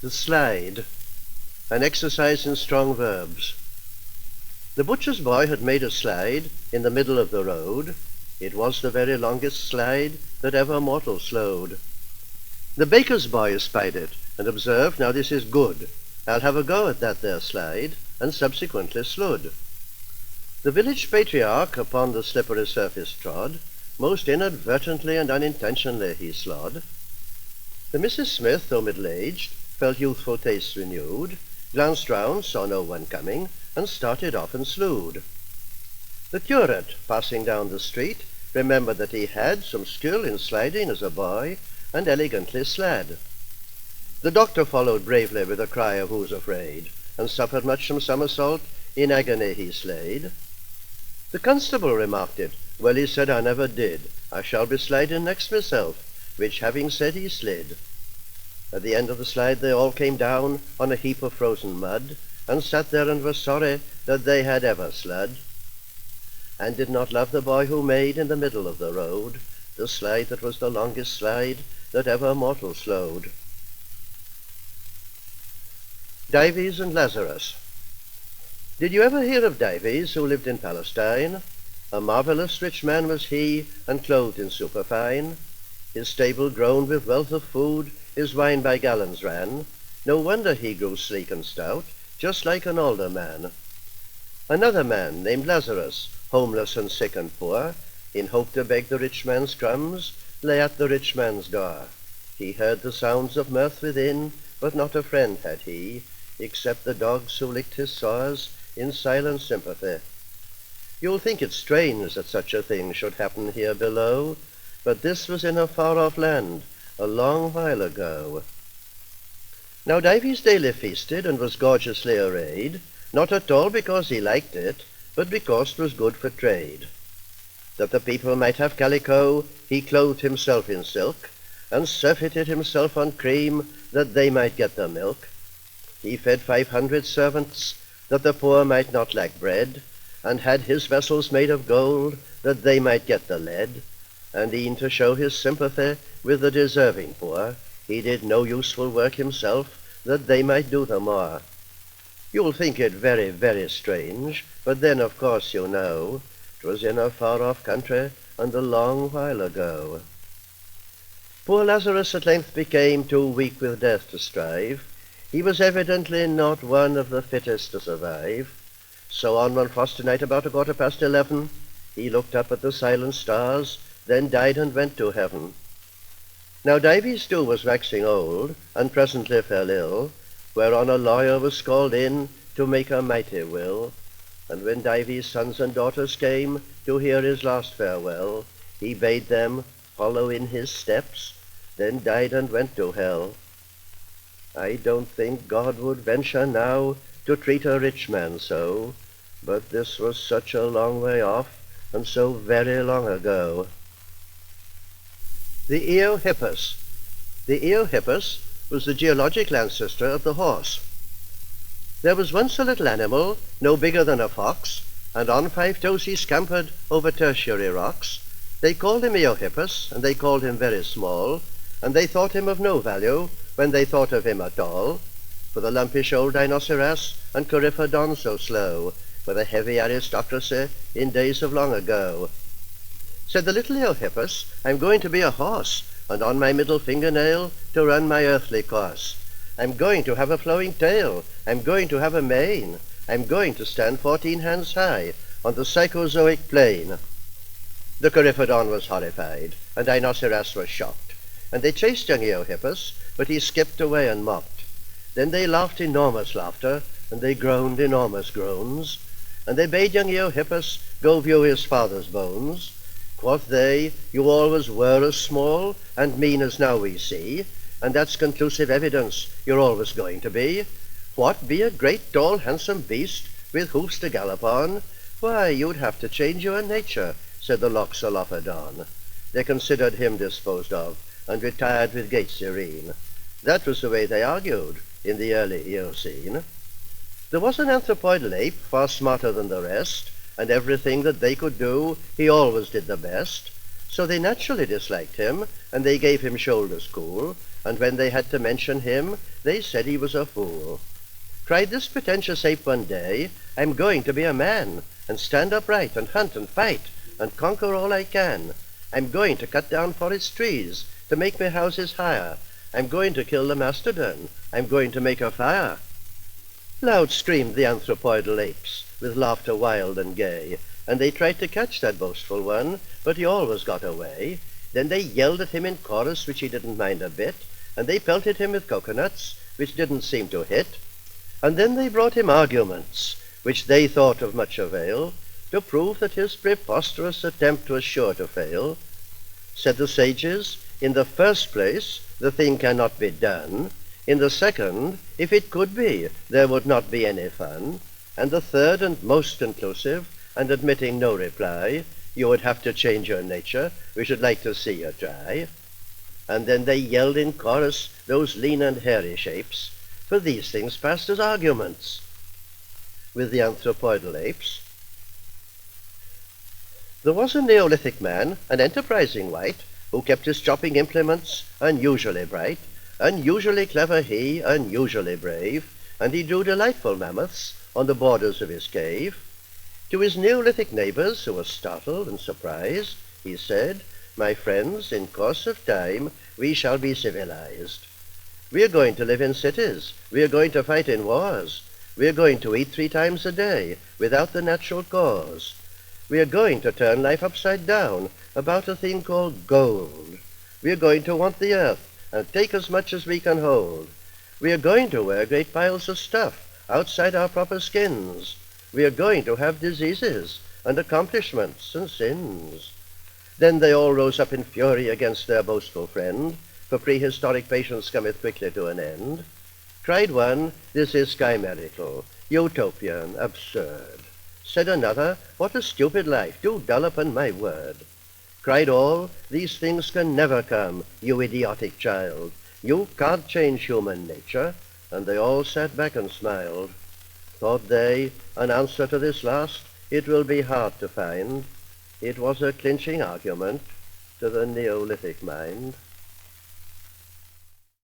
The slide, an exercise in strong verbs. The butcher's boy had made a slide in the middle of the road. It was the very longest slide that ever mortal slowed. The baker's boy espied it, and observed, "Now this is good. I'll have a go at that there slide," and subsequently slewed. The village patriarch upon the slippery surface trod, most inadvertently and unintentionally he slod. The Mrs. Smith, though middle-aged, felt youthful tastes renewed, glanced round, saw no one coming, and started off and slewed. The curate, passing down the street, remembered that he had some skill in sliding as a boy, and elegantly slad. The doctor followed bravely with a cry of "Who's afraid?" and suffered much from somersault, in agony he slayed. The constable remarked it, "Well," he said, "I never did. I shall be sliding next myself," which having said he slid. At the end of the slide they all came down on a heap of frozen mud, and sat there and were sorry that they had ever slid, and did not love the boy who made in the middle of the road the slide that was the longest slide that ever mortal slowed. Dives and Lazarus. Did you ever hear of Dives, who lived in Palestine? A marvellous rich man was he, and clothed in superfine. His stable groaned with wealth of food, his wine by gallons ran. No wonder he grew sleek and stout, just like an older man. Another man, named Lazarus, homeless and sick and poor, in hope to beg the rich man's crumbs, lay at the rich man's door. He heard the sounds of mirth within, but not a friend had he, except the dogs who licked his sores in silent sympathy. You'll think it strange that such a thing should happen here below, but this was in a far-off land, a long while ago. Now Dives daily feasted, and was gorgeously arrayed, not at all because he liked it, but because 'twas good for trade. That the people might have calico, he clothed himself in silk, and surfeited himself on cream, that they might get their milk. He fed 500 servants, that the poor might not lack bread, and had his vessels made of gold, that they might get the lead. And e'en to show his sympathy with the deserving poor, he did no useful work himself, that they might do the more. You'll think it very, very strange, but then of course you know 'twas in a far-off country, and a long while ago. Poor Lazarus at length became too weak with death to strive. He was evidently not one of the fittest to survive. So on one frosty night about 11:15, he looked up at the silent stars, then died and went to heaven. Now Dives too was waxing old, and presently fell ill, whereon a lawyer was called in to make a mighty will. And when Dives' sons and daughters came to hear his last farewell, he bade them follow in his steps, then died and went to hell. I don't think God would venture now to treat a rich man so, but this was such a long way off, and so very long ago. The Eohippus. The Eohippus was the geological ancestor of the horse. There was once a little animal, no bigger than a fox, and on 5 toes he scampered over tertiary rocks. They called him Eohippus, and they called him very small, and they thought him of no value when they thought of him at all. For the lumpish old rhinoceros and coryphodon so slow were the heavy aristocracy in days of long ago. Said the little Eohippus, I'm going to be a horse, and on my middle fingernail to run my earthly course. I'm going to have a flowing tail, I'm going to have a mane, I'm going to stand 14 hands high on the psychozoic plane. The coryphodon was horrified, and rhinoceros was shocked, and they chased young Eohippus, but he skipped away and mocked. Then they laughed enormous laughter, and they groaned enormous groans, and they bade young Eohippus go view his father's bones. Quoth they, you always were as small and mean as now we see, and that's conclusive evidence you're always going to be. What, be a great tall handsome beast with hoofs to gallop on? Why, you'd have to change your nature, said the Loxolophodon. They considered him disposed of, and retired with gait serene. That was the way they argued in the early Eocene. There was an anthropoidal ape far smarter than the rest, and everything that they could do he always did the best. So they naturally disliked him, and they gave him shoulders cool, and when they had to mention him, they said he was a fool. Cried this pretentious ape one day, I'm going to be a man, and stand upright, and hunt and fight, and conquer all I can. I'm going to cut down forest trees, to make my houses higher. I'm going to kill the mastodon, I'm going to make a fire. Loud screamed the anthropoidal apes, with laughter wild and gay, and they tried to catch that boastful one, but he always got away. Then they yelled at him in chorus, which he didn't mind a bit, and they pelted him with coconuts, which didn't seem to hit. And then they brought him arguments, which they thought of much avail, to prove that his preposterous attempt was sure to fail. Said the sages, in the first place, the thing cannot be done. In the second, if it could be, there would not be any fun. And the third and most conclusive, and admitting no reply, you would have to change your nature, we should like to see you try. And then they yelled in chorus, those lean and hairy shapes, for these things passed as arguments with the anthropoidal apes. There was a Neolithic man, an enterprising wight, who kept his chopping implements unusually bright, unusually clever he, unusually brave, and he drew delightful mammoths on the borders of his cave. To his Neolithic neighbors, who were startled and surprised, he said, my friends, in course of time, we shall be civilized. We are going to live in cities. We are going to fight in wars. We are going to eat 3 times a day without the natural cause. We are going to turn life upside down about a thing called gold. We are going to want the earth and take as much as we can hold. We are going to wear great piles of stuff outside our proper skins. We are going to have diseases and accomplishments and sins. Then they all rose up in fury against their boastful friend, for prehistoric patience cometh quickly to an end. Cried one, this is chimerical, utopian, absurd. Said another, what a stupid life, do dull upon my word. Cried all, these things can never come, you idiotic child. You can't change human nature. And they all sat back and smiled. Thought they, an answer to this last, it will be hard to find. It was a clinching argument to the Neolithic mind.